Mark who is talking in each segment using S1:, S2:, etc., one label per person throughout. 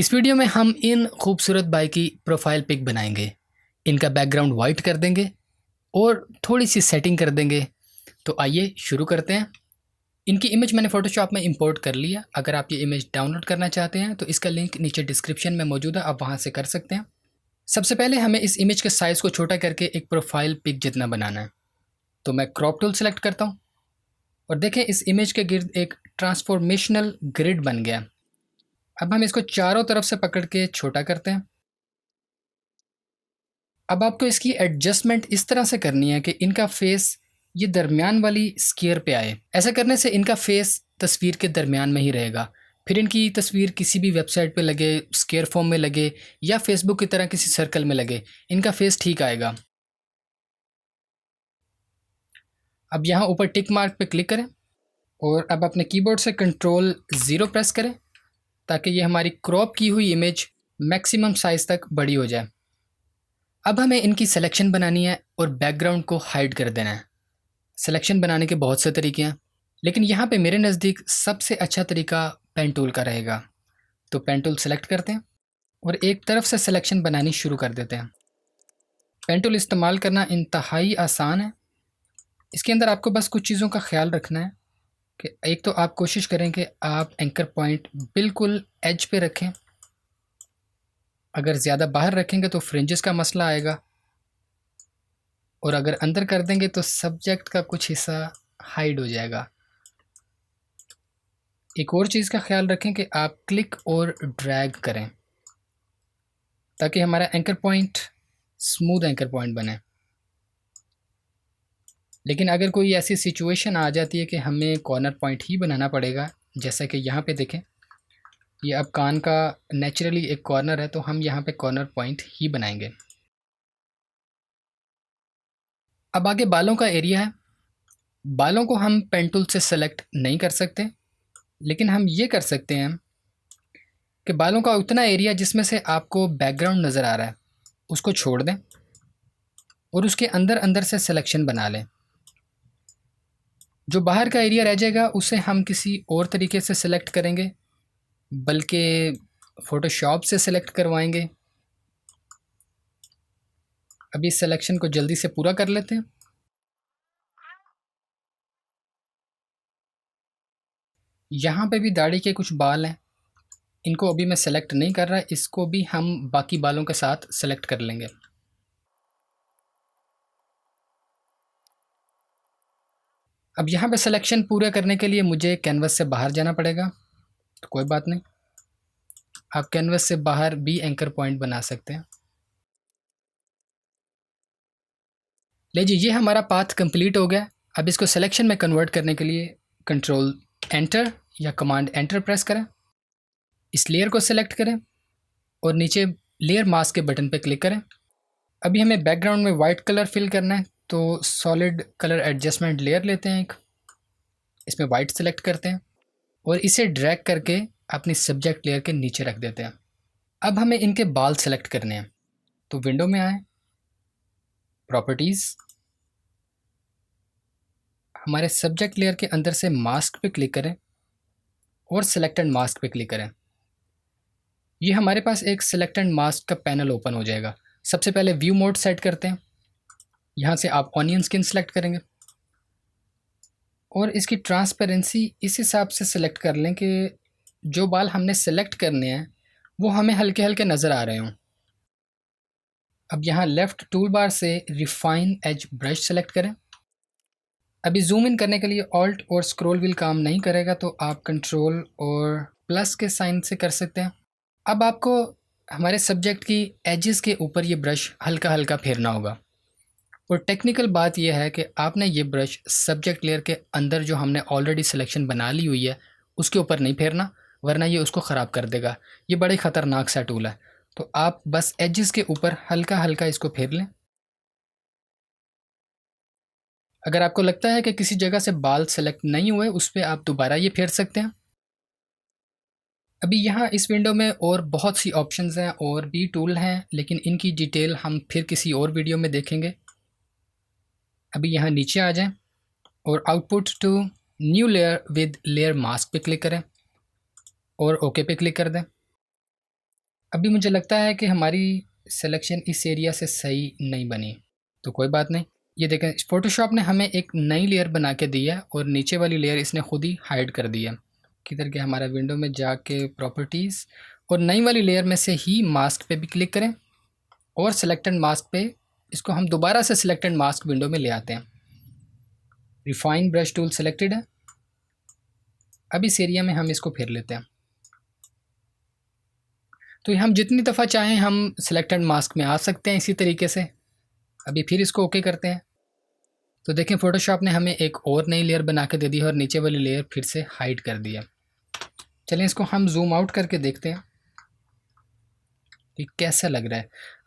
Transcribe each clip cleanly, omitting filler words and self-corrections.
S1: इस वीडियो में हम इन खूबसूरत बाई की प्रोफाइल पिक बनाएंगे। इनका बैकग्राउंड वाइट कर देंगे और थोड़ी सी सेटिंग कर देंगे। तो आइए शुरू करते हैं। इनकी इमेज मैंने फ़ोटोशॉप में इंपोर्ट कर लिया। अगर आप ये इमेज डाउनलोड करना चाहते हैं तो इसका लिंक नीचे डिस्क्रिप्शन में मौजूद है, आप वहाँ से कर सकते हैं। सबसे पहले हमें इस इमेज के साइज़ को छोटा करके एक प्रोफाइल पिक जितना बनाना है। तो मैं क्रॉप टूल सेलेक्ट करता हूँ और देखें इस इमेज के गिर्द एक ट्रांसफॉर्मेशनल ग्रिड बन गया। अब हम इसको चारों तरफ से पकड़ के छोटा करते हैं। अब आपको इसकी एडजस्टमेंट इस तरह से करनी है कि इनका फेस ये दरमियान वाली स्क्वायर पे आए। ऐसा करने से इनका फेस तस्वीर के दरमियान में ही रहेगा। फिर इनकी तस्वीर किसी भी वेबसाइट पे लगे, स्क्वायर फॉर्म में लगे या फेसबुक की तरह किसी सर्कल में लगे, इनका फेस ठीक आएगा। अब यहाँ ऊपर टिक मार्क पे क्लिक करें और अब अपने कीबोर्ड से Ctrl+0 प्रेस करें ताकि ये हमारी क्रॉप की हुई इमेज मैक्सिमम साइज़ तक बड़ी हो जाए। अब हमें इनकी सिलेक्शन बनानी है और बैकग्राउंड को हाइड कर देना है। सिलेक्शन बनाने के बहुत से तरीके हैं, लेकिन यहाँ पे मेरे नज़दीक सबसे अच्छा तरीका पेन टूल का रहेगा। तो पेन टूल सेलेक्ट करते हैं और एक तरफ से सिलेक्शन बनानी शुरू कर देते हैं। पेन टूल इस्तेमाल करना इंतहाई आसान है। इसके अंदर आपको बस कुछ चीज़ों का ख्याल रखना है कि एक तो आप कोशिश करें कि आप एंकर पॉइंट बिल्कुल एज पे रखें। अगर ज़्यादा बाहर रखेंगे तो फ्रिंजेस का मसला आएगा और अगर अंदर कर देंगे तो सब्जेक्ट का कुछ हिस्सा हाइड हो जाएगा। एक और चीज़ का ख्याल रखें कि आप क्लिक और ड्रैग करें ताकि हमारा anchor point smooth anchor point बने। लेकिन अगर कोई ऐसी सिचुएशन आ जाती है कि हमें कॉर्नर पॉइंट ही बनाना पड़ेगा, जैसा कि यहाँ पे देखें ये अब कान का नेचुरली एक कॉर्नर है, तो हम यहाँ पे कॉर्नर पॉइंट ही बनाएंगे। अब आगे बालों का एरिया है। बालों को हम पेन टूल से सेलेक्ट नहीं कर सकते, लेकिन हम ये कर सकते हैं कि बालों का उतना एरिया जिसमें से आपको बैकग्राउंड नज़र आ रहा है उसको छोड़ दें और उसके अंदर अंदर से सिलेक्शन बना लें। जो बाहर का एरिया रह जाएगा उसे हम किसी और तरीके से सिलेक्ट करेंगे, बल्कि फ़ोटोशॉप से सिलेक्ट करवाएंगे। अभी सिलेक्शन को जल्दी से पूरा कर लेते हैं। यहाँ पे भी दाढ़ी के कुछ बाल हैं, इनको अभी मैं सेलेक्ट नहीं कर रहा, इसको भी हम बाकी बालों के साथ सेलेक्ट कर लेंगे। अब यहाँ पे सिलेक्शन पूरा करने के लिए मुझे कैनवस से बाहर जाना पड़ेगा, तो कोई बात नहीं, आप कैनवस से बाहर भी एंकर पॉइंट बना सकते हैं। लीजिए ये हमारा पाथ कंप्लीट हो गया। अब इसको सिलेक्शन में कन्वर्ट करने के लिए कंट्रोल एंटर या कमांड एंटर प्रेस करें। इस लेयर को सिलेक्ट करें और नीचे लेयर मास्क के बटन पर क्लिक करें। अभी हमें बैकग्राउंड में वाइट कलर फिल करना है, तो सॉलिड कलर एडजस्टमेंट लेयर लेते हैं एक, इसमें वाइट सेलेक्ट करते हैं और इसे ड्रैग करके अपनी सब्जेक्ट लेयर के नीचे रख देते हैं। अब हमें इनके बाल सेलेक्ट करने हैं, तो विंडो में आए, प्रॉपर्टीज़, हमारे सब्जेक्ट लेयर के अंदर से मास्क पे क्लिक करें और सिलेक्टेड मास्क पे क्लिक करें। ये हमारे पास एक सिलेक्टेड मास्क का पैनल ओपन हो जाएगा। सबसे पहले व्यू मोड सेट करते हैं। यहाँ से आप ऑनियन स्किन सेलेक्ट करेंगे और इसकी ट्रांसपेरेंसी इस हिसाब से सिलेक्ट कर लें कि जो बाल हमने सेलेक्ट करने हैं वो हमें हल्के हल्के नज़र आ रहे हों। अब यहाँ लेफ़्ट टूल बार से रिफाइन एज ब्रश सेलेक्ट करें। अभी जूम इन करने के लिए ऑल्ट और स्क्रॉल व्हील काम नहीं करेगा, तो आप कंट्रोल और प्लस के साइन से कर सकते हैं। अब आपको हमारे सब्जेक्ट की एजेस के ऊपर ये ब्रश हल्का हल्का फेरना होगा और टेक्निकल बात यह है कि आपने ये ब्रश सब्जेक्ट लेयर के अंदर जो हमने ऑलरेडी सिलेक्शन बना ली हुई है उसके ऊपर नहीं फेरना, वरना ये उसको ख़राब कर देगा। ये बड़े ख़तरनाक सा टूल है, तो आप बस एजेस के ऊपर हल्का हल्का इसको फेर लें। अगर आपको लगता है कि किसी जगह से बाल सेलेक्ट नहीं हुए, उस पर आप दोबारा ये फेर सकते हैं। अभी यहाँ इस विंडो में और बहुत सी ऑप्शंस हैं और भी टूल हैं, लेकिन इनकी डिटेल हम फिर किसी और वीडियो में देखेंगे। अभी यहाँ नीचे आ जाएं और output to new layer with layer mask पे क्लिक करें और ओके पे क्लिक कर दें। अभी मुझे लगता है कि हमारी सिलेक्शन इस एरिया से सही नहीं बनी, तो कोई बात नहीं। ये देखें, फ़ोटोशॉप ने हमें एक नई लेयर बना के दी है और नीचे वाली लेयर इसने खुद ही हाइड कर दी है। किधर के हमारा विंडो में जाके प्रॉपर्टीज़ और नई वाली लेयर में से ही मास्क पे भी क्लिक करें और सिलेक्टेड मास्क पे इसको हम दोबारा से सिलेक्टेड मास्क विंडो में ले आते हैं। रिफाइन ब्रश टूल सेलेक्टेड है। अब इस एरिया में हम इसको फेर लेते हैं। तो हम जितनी दफ़ा चाहें हम सिलेक्टेड मास्क में आ सकते हैं इसी तरीके से। अभी फिर इसको ओके करते हैं। तो देखें, फ़ोटोशॉप ने हमें एक और नई लेयर बना के दे दी है और नीचे वाली लेयर फिर से हाइड कर दी है। चलें इसको हम जूम आउट करके देखते हैं कि कैसा लग रहा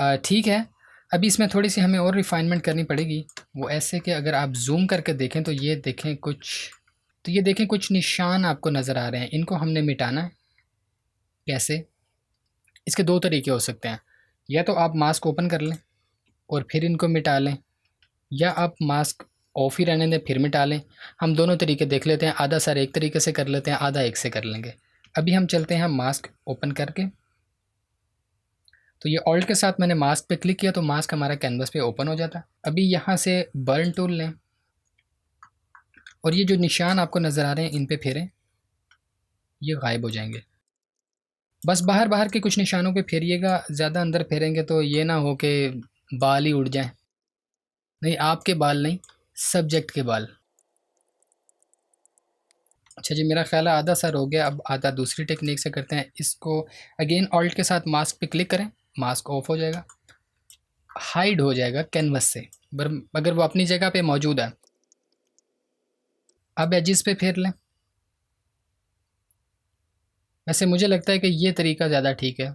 S1: है। ठीक है, अभी इसमें थोड़ी सी हमें और रिफाइनमेंट करनी पड़ेगी। वो ऐसे कि अगर आप जूम करके देखें तो ये देखें कुछ निशान आपको नज़र आ रहे हैं। इनको हमने मिटाना है। कैसे? इसके दो तरीके हो सकते हैं। या तो आप मास्क ओपन कर लें और फिर इनको मिटा लें, या आप मास्क ऑफ ही रहने दें फिर मिटा लें। हम दोनों तरीके देख लेते हैं। आधा सर एक तरीके से कर लेते हैं, आधा एक से कर लेंगे। अभी हम चलते हैं मास्क ओपन करके। तो ये ऑल्ट के साथ मैंने मास्क पे क्लिक किया तो मास्क हमारा कैनवस पे ओपन हो जाता है। अभी यहाँ से बर्न टूल लें और ये जो निशान आपको नज़र आ रहे हैं इन पे फेरें, ये गायब हो जाएंगे। बस बाहर बाहर के कुछ निशानों पे फेरिएगा, ज़्यादा अंदर फेरेंगे तो ये ना हो कि बाल ही उड़ जाएं। नहीं, आपके बाल नहीं, सब्जेक्ट के बाल। अच्छा जी, मेरा ख्याल है आधा सर हो गया। अब आधा दूसरी टेक्निक से करते हैं। इसको अगेन ऑल्ट के साथ मास्क पे क्लिक करें, मास्क ऑफ हो जाएगा, हाइड हो जाएगा कैनवस से, अगर वो अपनी जगह पे मौजूद है। अब एजिस पे फेर लें। वैसे मुझे लगता है कि ये तरीका ज़्यादा ठीक है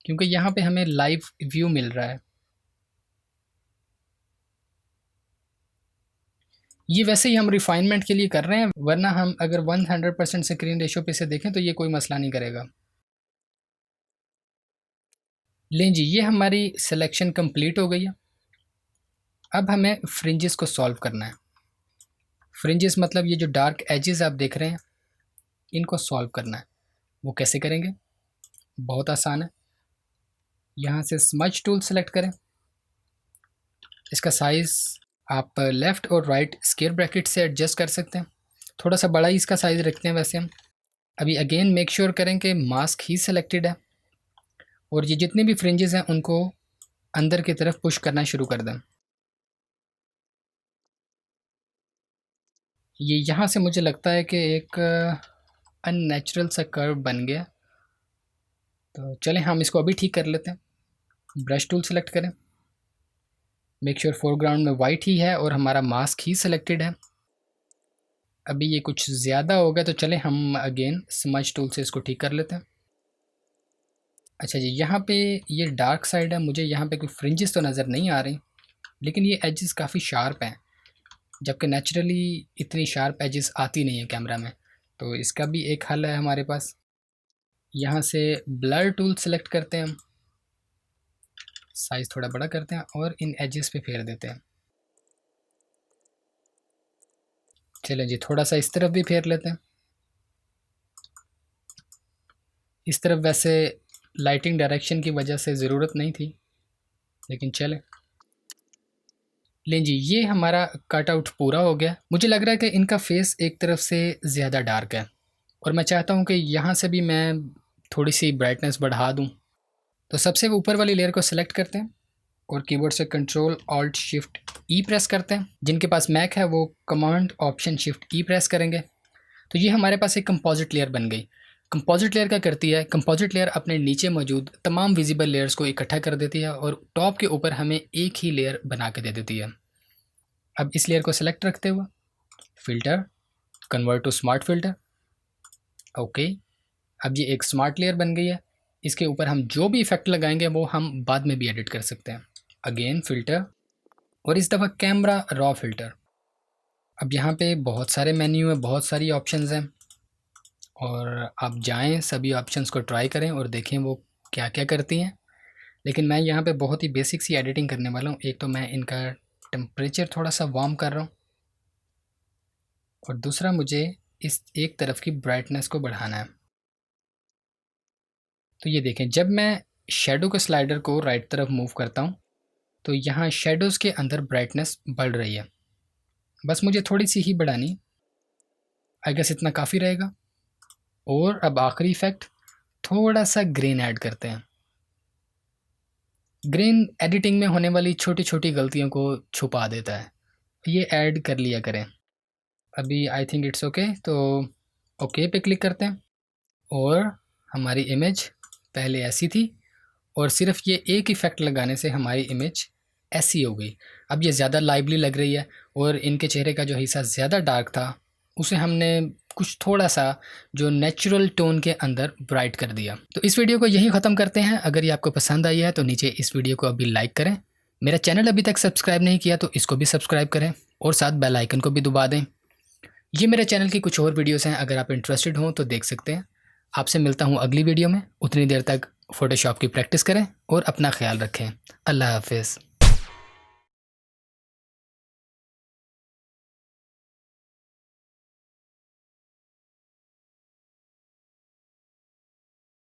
S1: क्योंकि यहाँ पे हमें लाइव व्यू मिल रहा है। ये वैसे ही हम रिफाइनमेंट के लिए कर रहे हैं, वरना हम अगर 100% स्क्रीन रेशो पे से देखें तो ये कोई मसला नहीं करेगा। लें जी, ये हमारी सिलेक्शन कंप्लीट हो गई है। अब हमें फ्रिंजेस को सॉल्व करना है। फ्रिंजेस मतलब ये जो डार्क एजेस आप देख रहे हैं, इनको सॉल्व करना है। वो कैसे करेंगे? बहुत आसान है। यहाँ से स्मज टूल सेलेक्ट करें। इसका साइज़ आप लेफ़्ट और राइट स्क्वायर ब्रैकेट से एडजस्ट कर सकते हैं। थोड़ा सा बड़ा ही इसका साइज़ रखते हैं वैसे हम। अभी अगेन मेक श्योर करें कि मास्क ही सेलेक्टेड है और ये जितने भी फ्रिंजेस हैं उनको अंदर की तरफ पुश करना शुरू कर दें। ये यहाँ से मुझे लगता है कि एक अननेचुरल सा कर्व बन गया। तो चलें हम इसको अभी ठीक कर लेते हैं। ब्रश टूल सेलेक्ट करें, मेक श्योर फोरग्राउंड में वाइट ही है और हमारा मास्क ही सेलेक्टेड है। अभी ये कुछ ज़्यादा हो गया तो चलें हम अगेन स्मज टूल से इसको ठीक कर लेते हैं। अच्छा जी, यहाँ पे ये डार्क साइड है, मुझे यहाँ पे कोई फ्रिंजेस तो नज़र नहीं आ रही, लेकिन ये एजेस काफ़ी शार्प हैं, जबकि नेचुरली इतनी शार्प एजेस आती नहीं है कैमरा में। तो इसका भी एक हल है हमारे पास। यहाँ से ब्लर टूल सेलेक्ट करते हैं हम, साइज़ थोड़ा बड़ा करते हैं और इन एजेस पे फेर देते हैं। चलें जी, थोड़ा सा इस तरफ भी फेर लेते हैं। इस तरफ वैसे लाइटिंग डायरेक्शन की वजह से ज़रूरत नहीं थी, लेकिन चलें। लें जी, ये हमारा कट आउट पूरा हो गया। मुझे लग रहा है कि इनका फेस एक तरफ से ज़्यादा डार्क है और मैं चाहता हूँ कि यहाँ से भी मैं थोड़ी सी ब्राइटनेस बढ़ा दूँ। तो सबसे ऊपर वाली लेयर को सेलेक्ट करते हैं और कीबोर्ड से कंट्रोल ऑल्ट शिफ्ट ई प्रेस करते हैं। जिनके पास मैक है वो कमांड ऑप्शन शिफ्ट ई प्रेस करेंगे। तो ये हमारे पास एक कंपोजिट लेयर बन गई। कंपोजिट लेयर क्या करती है? कंपोजिट लेयर अपने नीचे मौजूद तमाम विजिबल लेयर्स को इकट्ठा कर देती है और टॉप के ऊपर हमें एक ही लेयर बना के दे देती है। अब इस लेयर को सेलेक्ट रखते हुए filter, convert to smart filter, okay. अब ये एक स्मार्ट लेयर बन गई है। इसके ऊपर हम जो भी इफ़ेक्ट लगाएंगे वो हम बाद में भी एडिट कर सकते हैं। अगेन फ़िल्टर और इस दफ़ा कैमरा रॉ फ़िल्टर। अब यहाँ पे बहुत सारे मेन्यू हैं, बहुत सारी ऑप्शंस हैं और आप जाएं सभी ऑप्शंस को ट्राई करें और देखें वो क्या क्या करती हैं। लेकिन मैं यहाँ पे बहुत ही बेसिक सी एडिटिंग करने वाला हूँ। एक तो मैं इनका टेम्परेचर थोड़ा सा वार्म कर रहा हूँ और दूसरा मुझे इस एक तरफ की ब्राइटनेस को बढ़ाना है। तो ये देखें, जब मैं शेडो के स्लाइडर को राइट तरफ मूव करता हूँ तो यहाँ शेडोज़ के अंदर ब्राइटनेस बढ़ रही है। बस मुझे थोड़ी सी ही बढ़ानी, आई गेस इतना काफ़ी रहेगा। और अब आखिरी इफेक्ट, थोड़ा सा ग्रेन ऐड करते हैं। ग्रेन एडिटिंग में होने वाली छोटी छोटी गलतियों को छुपा देता है, ये ऐड कर लिया करें। अभी आई थिंक इट्स ओके, तो ओके पे क्लिक करते हैं और हमारी इमेज पहले ऐसी थी और सिर्फ ये एक इफ़ेक्ट लगाने से हमारी इमेज ऐसी हो गई। अब ये ज़्यादा लाइवली लग रही है और इनके चेहरे का जो हिस्सा ज़्यादा डार्क था उसे हमने कुछ थोड़ा सा जो नेचुरल टोन के अंदर ब्राइट कर दिया। तो इस वीडियो को यहीं ख़त्म करते हैं। अगर ये आपको पसंद आई है तो नीचे इस वीडियो को अभी लाइक करें। मेरा चैनल अभी तक सब्सक्राइब नहीं किया तो इसको भी सब्सक्राइब करें और साथ बेल आइकन को भी दबा दें। ये मेरे चैनल की कुछ और वीडियोस हैं, अगर आप इंटरेस्टेड हों तो देख सकते हैं। आपसे मिलता हूँ अगली वीडियो में। उतनी देर तक फ़ोटोशॉप की प्रैक्टिस करें और अपना ख्याल रखें। अल्लाह हाफिज़।